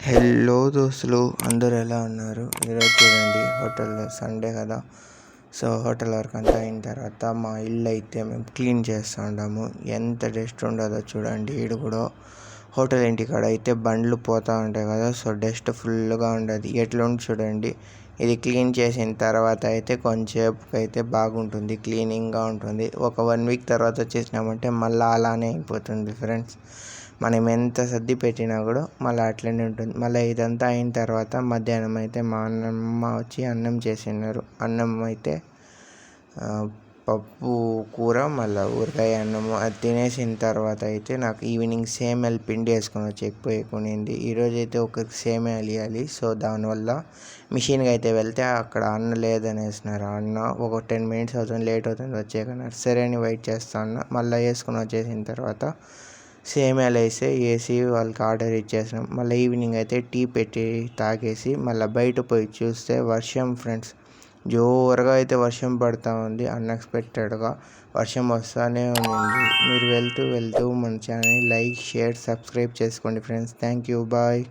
Hello దోస్తులు, అందరూ ఎలా ఉన్నారు? ఈరోజు చూడండి, హోటల్లో సండే కదా. సో హోటల్ వర్క్ అంతా అయిన తర్వాత మా ఇల్లు అయితే మేము క్లీన్ చేస్తూ ఉంటాము. ఎంత డస్ట్ ఉండదో చూడండి. ఈడు కూడా హోటల్ ఇంటికాడ అయితే బండ్లు పోతూ ఉంటాయి కదా, సో డస్ట్ ఫుల్గా ఉండదు. ఎట్లుండి చూడండి. ఇది క్లీన్ చేసిన తర్వాత అయితే కొంచెంసేపుకి అయితే బాగుంటుంది, క్లీనింగ్గా ఉంటుంది. ఒక 1 వీక్ తర్వాత వచ్చేసినామంటే మళ్ళీ అలానే అయిపోతుంది ఫ్రెండ్స్. మనం ఎంత సర్ది పెట్టినా కూడా మళ్ళీ అట్లనే ఉంటుంది. మళ్ళీ ఇదంతా అయిన తర్వాత మధ్యాహ్నం అయితే మా అన్నమ్మ వచ్చి అన్నం చేసినారు. అన్నం అయితే పప్పు కూర, మళ్ళీ ఊరగాయ అన్నము. అది తినేసిన తర్వాత అయితే నాకు ఈవినింగ్ సేమియాలు పిండి వేసుకొని వచ్చి ఎక్కువైపోయింది. ఈరోజు అయితే ఒకరికి సేమియాలు ఇవ్వాలి. సో దానివల్ల మిషన్కి అయితే వెళ్తే అక్కడ అన్న లేదనేసినారు. అన్న ఒక 10 మినిట్స్ అవుతుంది, లేట్ అవుతుంది వచ్చేకన్నారు. సరే అని వెయిట్ చేస్తా అన్న. మళ్ళీ వేసుకొని వచ్చేసిన తర్వాత సేమియాలు వేసి వాళ్ళకి ఆర్డర్ ఇచ్చేసినాం. మళ్ళీ ఈవినింగ్ అయితే టీ పెట్టి తాగేసి మళ్ళీ బయట పోయి చూస్తే వర్షం ఫ్రెండ్స్. జోరుగా అయితే వర్షం పడుతూ ఉంది. అన్ఎక్స్పెక్టెడ్గా వర్షం వస్తూనే ఉంది. మీరు వెళ్తూ మన ఛానల్ని లైక్, షేర్, సబ్స్క్రైబ్ చేసుకోండి ఫ్రెండ్స్. Thank you, bye.